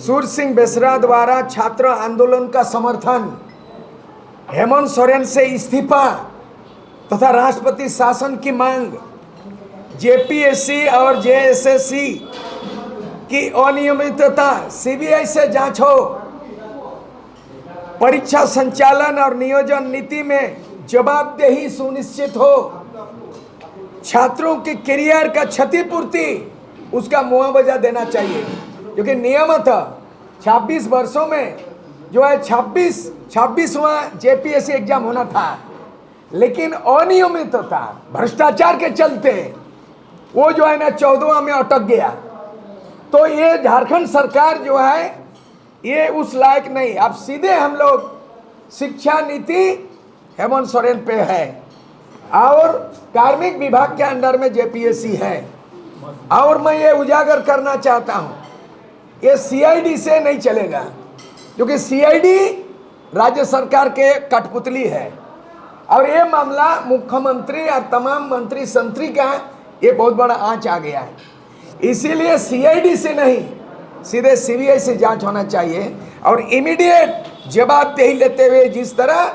सूर्य सिंह बेसरा द्वारा छात्र आंदोलन का समर्थन, हेमंत सोरेन से इस्तीफा तथा राष्ट्रपति शासन की मांग, जेपीएससी और जेएसएससी की अनियमितता सीबीआई से जांच हो, परीक्षा संचालन और नियोजन नीति में जवाबदेही सुनिश्चित हो, छात्रों के करियर का क्षतिपूर्ति उसका मुआवजा देना चाहिए। क्योंकि नियमतः 26 वर्षों में जो है 26वां जेपीएससी एग्जाम होना था, लेकिन अनियमितता भ्रष्टाचार के चलते वो जो है ना 14वां में अटक गया। तो ये झारखंड सरकार जो है ये उस लायक नहीं। अब सीधे हम लोग शिक्षा नीति हेमंत सोरेन पे है और कार्मिक विभाग के अंडर में जेपीएससी है। और मैं ये उजागर करना चाहता हूँ, ये सीआईडी से नहीं चलेगा, क्योंकि सीआईडी राज्य सरकार के कठपुतली है और ये मामला मुख्यमंत्री और तमाम मंत्री संतरी का ये बहुत बड़ा आंच आ गया है। इसीलिए सीआईडी से नहीं, सीधे सीबीआई से जांच होना चाहिए और इमीडिएट जवाबदेही लेते हुए, जिस तरह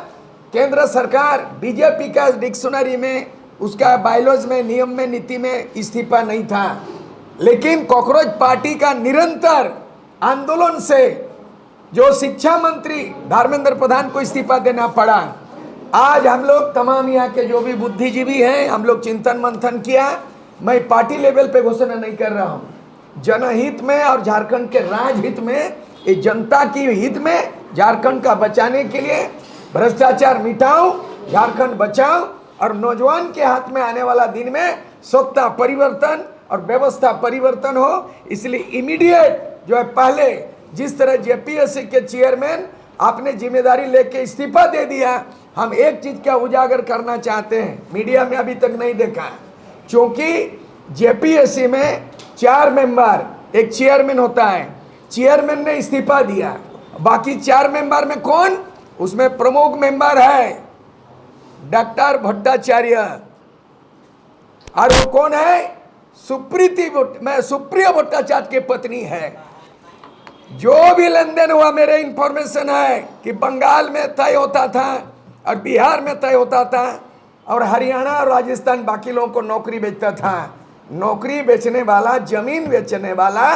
केंद्र सरकार बीजेपी का डिक्शनरी में उसका बायलॉज में, नियम में, नीति में इस्तीफा नहीं था, लेकिन कॉकरोच पार्टी का निरंतर आंदोलन से जो शिक्षा मंत्री धर्मेंद्र प्रधान को इस्तीफा देना पड़ा। आज हम लोग तमाम यहाँ के जो भी बुद्धिजीवी हैं, हम लोग चिंतन मंथन किया। मैं पार्टी लेवल पे घोषणा नहीं कर रहा हूँ, जनहित में और झारखंड के राजहित में, इस जनता की हित में, झारखंड का बचाने के लिए भ्रष्टाचार मिटाओ, झारखंड बचाओ और नौजवान के हाथ में आने वाला दिन में सत्ता परिवर्तन और व्यवस्था परिवर्तन हो। इसलिए इमीडिएट जो है, पहले जिस तरह जेपीएससी के चेयरमैन आपने जिम्मेदारी लेके इस्तीफा दे दिया, हम एक चीज का उजागर करना चाहते हैं, मीडिया में अभी तक नहीं देखा, क्योंकि जेपीएससी में 4 मेंबर, एक चेयरमैन होता है, चेयरमैन ने इस्तीफा दिया, बाकी 4 मेंबर में कौन? उसमें प्रमुख मेंबर है डॉक्टर भट्टाचार्य, और वो कौन है? सुप्रिया भट्टाचार्य की पत्नी है। जो भी लेन देन हुआ, मेरे इंफॉर्मेशन है कि बंगाल में तय होता था और बिहार में तय होता था और हरियाणा और राजस्थान बाकी लोगों को नौकरी बेचता था। नौकरी बेचने वाला, जमीन बेचने वाला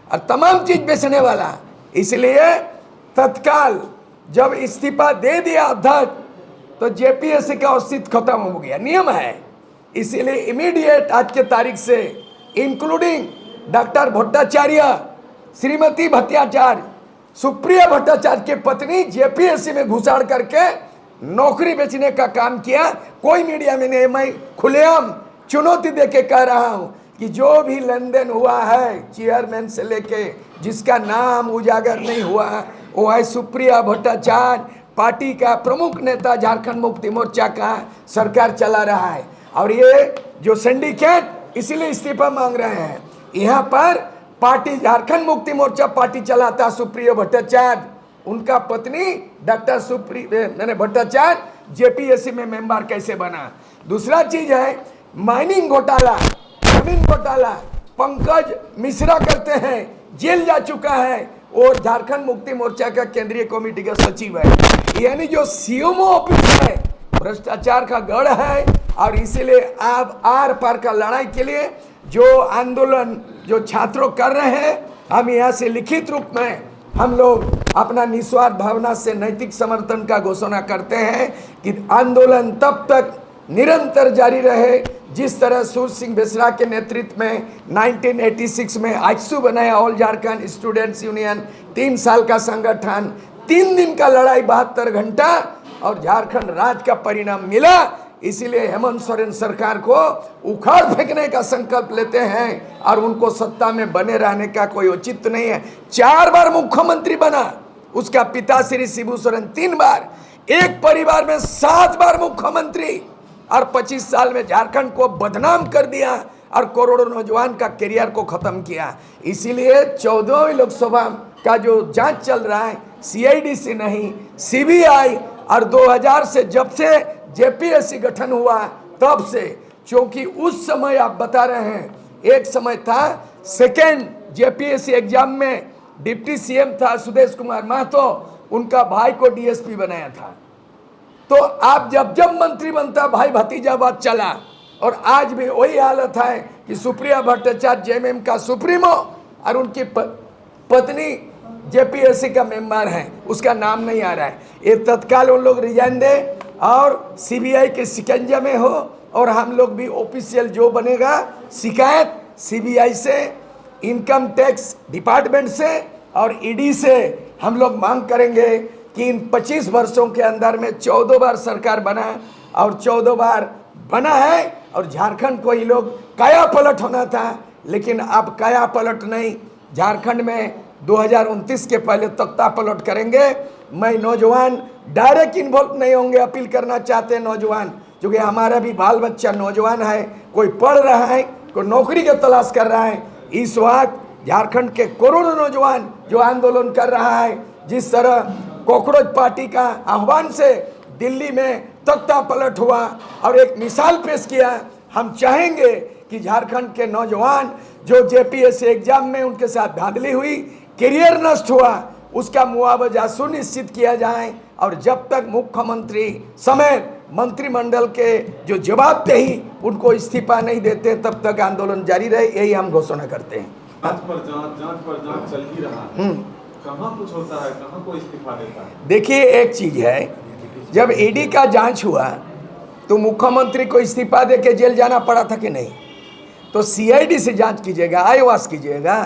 और तमाम चीज बेचने वाला। इसलिए तत्काल जब इस्तीफा दे दिया अध्यक्ष, तो जेपीएससी का अस्तित्व खत्म हो गया, नियम है। इसीलिए इमीडिएट आज के तारीख से इंक्लूडिंग डॉक्टर भट्टाचार्य, श्रीमती भट्टाचार्य, सुप्रिया भट्टाचार्य की पत्नी जेपीएससी में घुसाड़ करके नौकरी बेचने का काम किया। कोई मीडिया में नहीं, मैं खुलेआम चुनौती देके कह रहा हूं कि जो भी लेन देन हुआ है चेयरमैन से लेके, जिसका नाम उजागर नहीं हुआ, वो है सुप्रिया भट्टाचार्य, पार्टी का प्रमुख नेता, झारखंड मुक्ति मोर्चा का सरकार चला रहा है। और ये जो सिंडिकेट इसीलिए इस्तीफा मांग रहे हैं। यहाँ पर पार्टी झारखंड मुक्ति मोर्चा पार्टी चलाता सुप्रिया भट्टाचार्य, उनका पत्नी डॉक्टर सुप्रिया भट्टाचार्य जेपीएससी में मेंबर कैसे बना? दूसरा चीज है माइनिंग घोटाला, जमीन घोटाला, पंकज मिश्रा करते हैं, जेल जा चुका है और झारखंड मुक्ति मोर्चा का केंद्रीय कमेटी का सचिव है। यानी जो सीएमओ ऑफिस है भ्रष्टाचार का गढ़ है। और इसीलिए आप आर पार का लड़ाई के लिए जो आंदोलन जो छात्रों कर रहे हैं, हम यहाँ से लिखित रूप में हम लोग अपना निस्वार्थ भावना से नैतिक समर्थन का घोषणा करते हैं कि आंदोलन तब तक निरंतर जारी रहे जिस तरह सूर्य सिंह बेसरा के नेतृत्व में 1986 में आइक्सू बनाया, ऑल झारखंड स्टूडेंट्स यूनियन, 3 साल का संगठन, 3 दिन का लड़ाई, 72 घंटा, और झारखंड राज्य का परिणाम मिला। इसीलिए हेमंत सोरेन सरकार को उखाड़ फेंकने का संकल्प लेते हैं और उनको सत्ता में बने रहने का कोई औचित्य नहीं है। 4 बार मुख्यमंत्री बना, उसका पिता श्री शिबू सोरेन 3 बार, एक परिवार में 7 बार मुख्यमंत्री, और 25 साल में झारखंड को बदनाम कर दिया और करोड़ों नौजवान का करियर को खत्म किया। इसीलिए 14वीं लोकसभा का जो जांच चल रहा है सीआईडी से नहीं, सीबीआई, और 2000 से जब से जेपीएससी गठन हुआ तब से, क्योंकि उस समय आप बता रहे हैं एक समय था सेकेंड जेपीएससी एग्जाम में डिप्टी सीएम था सुदेश कुमार महतो, उनका भाई को डीएसपी बनाया था। तो आप जब जब मंत्री बनता भाई भतीजावाद चला, और आज भी वही हालत है कि सुप्रिया भट्टाचार्य जेएमएम का सुप्रीमो और उनकी पत्नी जेपीएससी का मेंबर है, उसका नाम नहीं आ रहा है। ये तत्काल उन लोग रिजाइन दे और सीबीआई के शिकंजे में हो, और हम लोग भी ऑफिशियल जो बनेगा शिकायत सीबीआई से, इनकम टैक्स डिपार्टमेंट से और ईडी से हम लोग मांग करेंगे कि इन 25 वर्षों के अंदर में 14 बार सरकार बना, और 14 बार बना है, और झारखंड को ये लोग काया पलट होना था, लेकिन अब काया पलट नहीं, झारखंड में 2029 के पहले तख्ता पलट करेंगे। मैं नौजवान डायरेक्ट इन्वॉल्व नहीं होंगे, अपील करना चाहते हैं नौजवान, क्योंकि हमारा भी बाल बच्चा नौजवान है, कोई पढ़ रहा है, कोई नौकरी की तलाश कर रहा है। इस वक्त झारखंड के करोड़ों नौजवान जो आंदोलन कर रहा है, जिस तरह कॉकरोच पार्टी का आह्वान से दिल्ली में तख्ता पलट हुआ और एक मिसाल पेश किया, हम चाहेंगे कि झारखंड के नौजवान जो जेपीएससी एग्जाम में उनके साथ धांधली हुई, करियर नष्ट हुआ, उसका मुआवजा सुनिश्चित किया जाए, और जब तक मुख्यमंत्री समेत मंत्रिमंडल के जो जवाबदेही उनको इस्तीफा नहीं देते तब तक आंदोलन जारी रहे, यही हम घोषणा करते हैं। जांच पर जांच चल ही रहा है, कहाँ कुछ होता है, कहाँ कोई इस्तीफा देता है? देखिए, एक चीज है, जब ईडी का जांच हुआ तो मुख्यमंत्री को इस्तीफा दे के जेल जाना पड़ा था कि नहीं? तो सीआईडी से जांच कीजिएगा, आईवास कीजिएगा,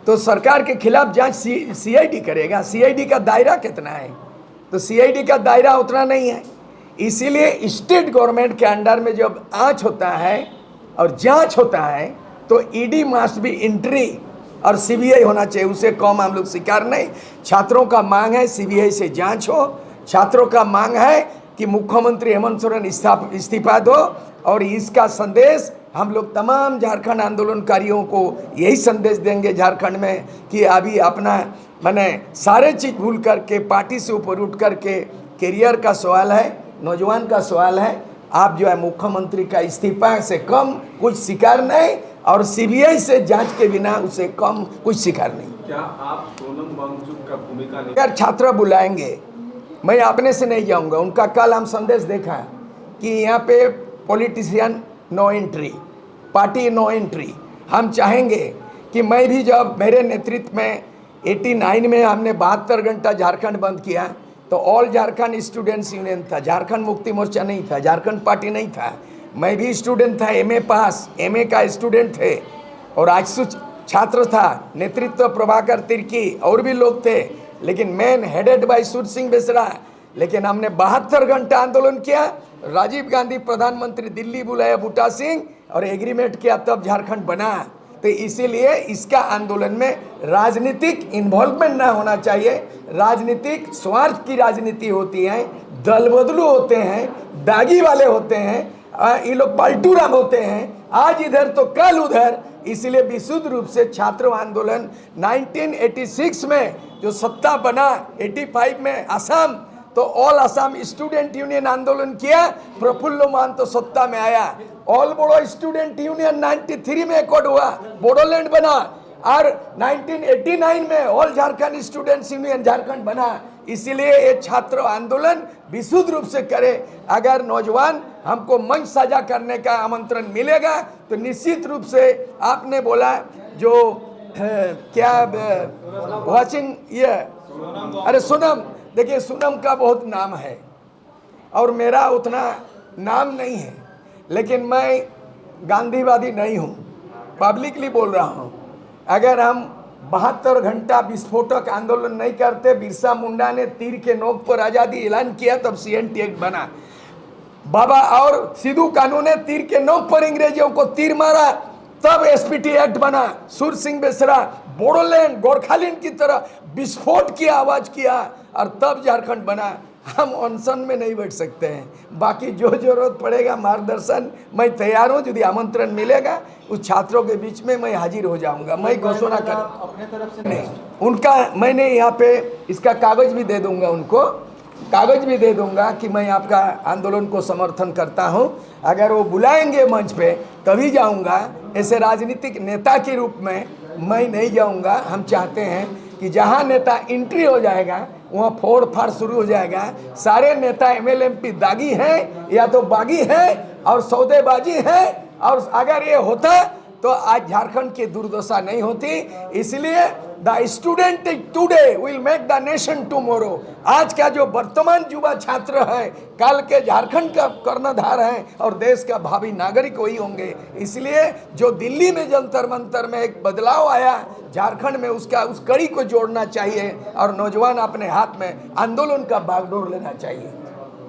तो सरकार के खिलाफ जांच सीआईडी करेगा। सीआईडी का दायरा कितना है? तो सीआईडी का दायरा उतना नहीं है। इसीलिए स्टेट गवर्नमेंट के अंडर में जब आंच होता है और जांच होता है तो ईडी मस्ट बी एंट्री और सीबीआई होना चाहिए, उसे कम हम लोग स्वीकार नहीं। छात्रों का मांग है सीबीआई से जांच हो, छात्रों का मांग है कि मुख्यमंत्री हेमंत सोरेन इस्तीफा दो, और इसका संदेश हम लोग तमाम झारखंड आंदोलनकारियों को यही संदेश देंगे झारखंड में कि अभी अपना माने सारे चीज़ भूल करके पार्टी से ऊपर उठ करके करियर का सवाल है, नौजवान का सवाल है। आप जो है मुख्यमंत्री का इस्तीफा से कम कुछ स्वीकार नहीं, और सीबीआई से जांच के बिना उसे कम कुछ स्वीकार नहीं। क्या आप सोनम वांगचुक का भूमिका नहीं? अगर छात्र बुलाएंगे, मैं अपने से नहीं जाऊंगा। उनका कल हम संदेश देखा कि यहाँ पे politician no entry, party no entry. हम चाहेंगे कि मैं भी, जब मेरे नेतृत्व में 89 में हमने 72 घंटा झारखंड बंद किया तो ऑल झारखंड स्टूडेंट्स यूनियन था, झारखंड मुक्ति मोर्चा नहीं था, झारखंड पार्टी नहीं था। मैं भी स्टूडेंट था, एमए पास, एमए का स्टूडेंट थे, और आजसू छात्र था, नेतृत्व प्रभाकर तिर्की और भी लोग थे, लेकिन मेन हेडेड बाय सूर सिंह बेसरा। लेकिन हमने 72 घंटा आंदोलन किया, राजीव गांधी प्रधानमंत्री दिल्ली बुलाया बूटा सिंह, और एग्रीमेंट किया, तब झारखंड बना। तो इसीलिए इसका आंदोलन में राजनीतिक इन्वॉल्वमेंट ना होना चाहिए। राजनीतिक स्वार्थ की राजनीति होती है, दल बदलू होते हैं, दागी वाले होते हैं, ये लोग पलटू राम होते हैं, आज इधर तो कल उधर। इसलिए विशुद्ध रूप से छात्र आंदोलन 1986 में जो सत्ता बना, 85 में असम, तो ऑल असम स्टूडेंट यूनियन आंदोलन किया, प्रफुल्ल मान तो सत्ता में आया। ऑल बोडो स्टूडेंट यूनियन 93 में एकॉर्ड हुआ, बोडोलैंड बना, और 1989 में all Jharkhand students union Jharkhand बना। इसीलिए ये छात्र आंदोलन विशुद्ध रूप से करे। अगर नौजवान हमको मंच साझा करने का आमंत्रण मिलेगा तो निश्चित रूप से, आपने बोला जो क्या वाचिंग ये, अरे सोनम, देखिए सोनम का बहुत नाम है और मेरा उतना नाम नहीं है, लेकिन मैं गांधीवादी नहीं हूँ, पब्लिकली बोल रहा हूँ। अगर हम 72 घंटा विस्फोटक आंदोलन नहीं करते, बिरसा मुंडा ने तीर के नोक पर आज़ादी ऐलान किया, तब सीएनटी एक्ट बना। बाबा और सिद्धू कानू ने तीर के नोक पर अंग्रेजों को तीर मारा, तब एसपीटी एक्ट बना। सूर सिंह बेसरा बोडोलैंड गोरखालैंड की तरह विस्फोट किया, आवाज किया, और तब झारखंड बना। हम अनशन में नहीं बैठ सकते हैं। बाकी जो जरूरत पड़ेगा मार्गदर्शन, मैं तैयार हूँ। यदि आमंत्रण मिलेगा उस छात्रों के बीच में मैं हाजिर हो जाऊंगा। मैं घोषणा कर अपने तरफ से नहीं, उनका मैंने यहाँ पे इसका कागज भी दे दूंगा, उनको कागज भी दे दूंगा कि मैं आपका आंदोलन को समर्थन करता हूँ। अगर वो बुलाएंगे मंच पे तभी जाऊंगा, ऐसे राजनीतिक नेता के रूप में मैं नहीं जाऊंगा। हम चाहते हैं कि जहां नेता एंट्री हो जाएगा वहां फोड़ फाड़ शुरू हो जाएगा। सारे नेता MLMP दागी हैं या तो बागी हैं और सौदेबाजी है। और अगर ये होता तो आज झारखंड की दुर्दशा नहीं होती। इसलिए the student today will make the nation tomorrow. आज का जो वर्तमान युवा छात्र है कल के झारखंड का कर्णधार है और देश का भावी नागरिक वही होंगे। इसलिए जो दिल्ली में जंतर मंतर में एक बदलाव आया झारखंड में उस कड़ी को जोड़ना चाहिए और नौजवान अपने हाथ में आंदोलन का बागडोर लेना चाहिए।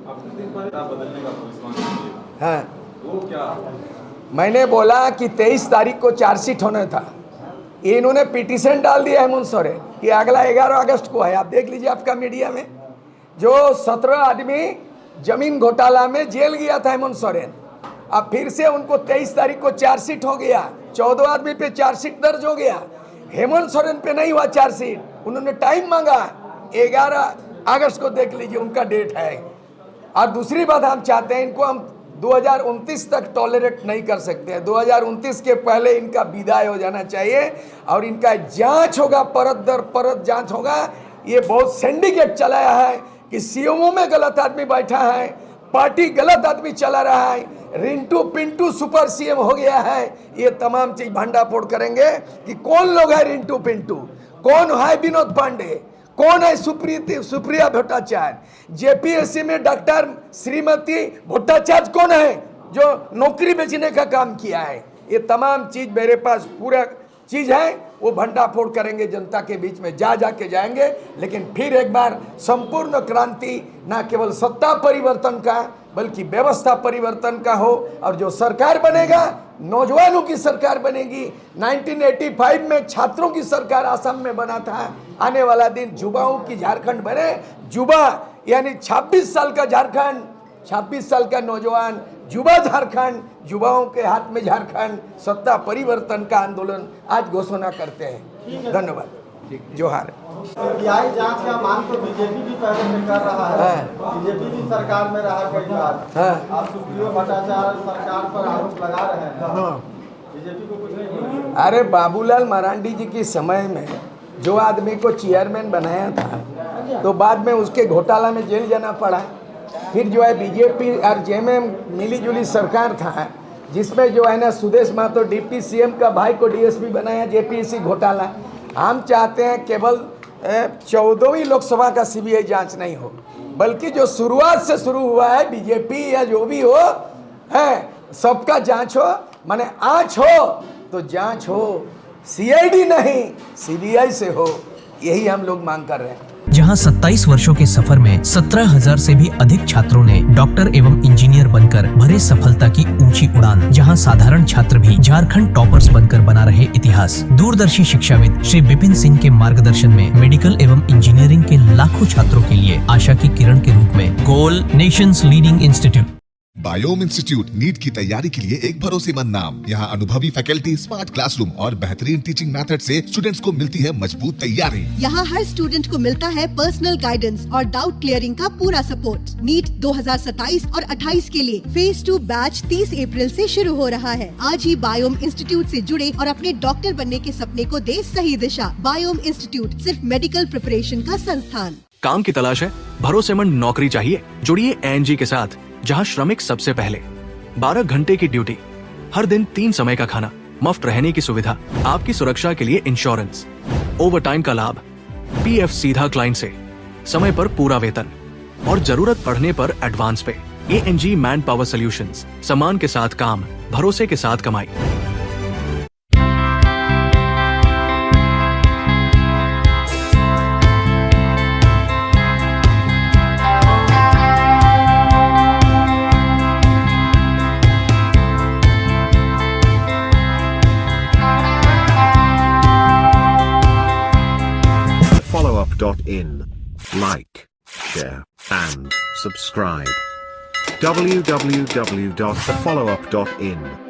बदलने का विश्वास हाँ, वो क्या मैंने बोला कि 23 तारीख को चार्जशीट होना था। ये इन्होंने पिटीशन डाल दिया हेमंत सोरेन कि अगला 11 अगस्त को है। आप देख लीजिए आपका मीडिया में जो 17 आदमी जमीन घोटाला में जेल गया था हेमंत सोरेन, अब फिर से उनको 23 तारीख को चार्जशीट हो गया। 14 आदमी पे चार्जशीट दर्ज हो गया। हेमंत सोरेन पे नहीं हुआ चार्जशीट, उन्होंने टाइम मांगा। 11 अगस्त को देख लीजिए उनका डेट है। और दूसरी बात हम चाहते हैं इनको हम 2029 तक टॉलरेट नहीं कर सकते हैं। 2029 के पहले इनका विदाई हो जाना चाहिए और इनका जांच होगा, परत दर परत जांच होगा। ये बहुत सिंडिकेट चलाया है कि सीएमओ में गलत आदमी बैठा है, पार्टी गलत आदमी चला रहा है, रिंटू पिंटू सुपर सीएम हो गया है। ये तमाम चीज भंडाफोड़ करेंगे कि कौन लोग है रिंटू पिंटू, कौन है विनोद पांडे, कौन है सुप्रिया भट्टाचार्य, जेपीएससी में डॉक्टर श्रीमती भट्टाचार्य कौन है जो नौकरी बेचने का काम किया है। ये तमाम चीज मेरे पास पूरा चीज है, वो भंडाफोड़ करेंगे, जनता के बीच में जाके जाएंगे। लेकिन फिर एक बार संपूर्ण क्रांति ना केवल सत्ता परिवर्तन का बल्कि व्यवस्था परिवर्तन का हो और जो सरकार बनेगा नौजवानों की सरकार बनेगी। 1985 में छात्रों की सरकार असम में बना था। आने वाला दिन युवाओं की झारखंड बने। युवा यानी 26 साल का झारखंड, 26 साल का नौजवान, युवा झारखंड, युवाओं के हाथ में झारखंड, सत्ता परिवर्तन का आंदोलन आज घोषणा करते हैं। धन्यवाद। जोहार। सीबीआई जांच का मांग तो बीजेपी भी पहले से कर रहा है। बीजेपी भी सरकार में रहा कई बार। आप सुप्रियो भट्टाचार्य सरकार पर आरोप लगा रहे हैं, बीजेपी को कुछ नहीं बोला। अरे बाबूलाल मरांडी जी के समय में जो आदमी को चेयरमैन बनाया था तो बाद में उसके घोटाला में जेल जाना पड़ा। फिर जो है बीजेपी और जेएमएम मिलीजुली सरकार था जिसमें जो है ना सुदेश महतो डिप्टी सीएम का भाई को डीएसपी बनाया, जेपीएससी घोटाला। हम चाहते हैं केवल 14वीं लोकसभा का सीबीआई जांच नहीं हो बल्कि जो शुरुआत से शुरू हुआ है बीजेपी या जो भी हो है सबका जांच हो। माने आंच हो तो जांच हो, सीआईडी नहीं सीबीआई से हो। यही हम लोग मांग कर रहे हैं। जहां 27 वर्षों के सफर में 17,000 से भी अधिक छात्रों ने डॉक्टर एवं इंजीनियर बनकर भरे सफलता की ऊंची उड़ान, जहां साधारण छात्र भी झारखंड टॉपर्स बनकर बना रहे इतिहास। दूरदर्शी शिक्षाविद श्री विपिन सिंह के मार्गदर्शन में मेडिकल एवं इंजीनियरिंग के लाखों छात्रों के लिए आशा की किरण के रूप में goal nation's leading institute. Biome institute NEET की तैयारी के लिए एक भरोसेमंद नाम। यहाँ अनुभवी फैकल्टी, स्मार्ट क्लासरूम और बेहतरीन टीचिंग मेथड से स्टूडेंट्स को मिलती है मजबूत तैयारी। यहाँ हर स्टूडेंट को मिलता है पर्सनल गाइडेंस और डाउट क्लियरिंग का पूरा सपोर्ट। नीट 2027 और 28 के लिए फेज 2 बैच 30 अप्रैल से शुरू हो रहा है। आज ही बायोम इंस्टीट्यूट से जुड़े और अपने डॉक्टर बनने के सपने को दे सही दिशा। बायोम इंस्टीट्यूट सिर्फ मेडिकल प्रिपरेशन का संस्थान। काम की तलाश है, भरोसेमंद नौकरी चाहिए, जुड़िए एएनजी के साथ, जहां श्रमिक सबसे पहले। 12 घंटे की ड्यूटी, हर दिन 3 समय का खाना, मुफ्त रहने की सुविधा, आपकी सुरक्षा के लिए इंश्योरेंस, ओवरटाइम का लाभ, पीएफ सीधा क्लाइंट से, समय पर पूरा वेतन और जरूरत पड़ने पर एडवांस पे। एएनजी मैन पावर सॉल्यूशंस, सम्मान के साथ काम, भरोसे के साथ कमाई। followup.in. Like, share, and subscribe. www.thefollowup.in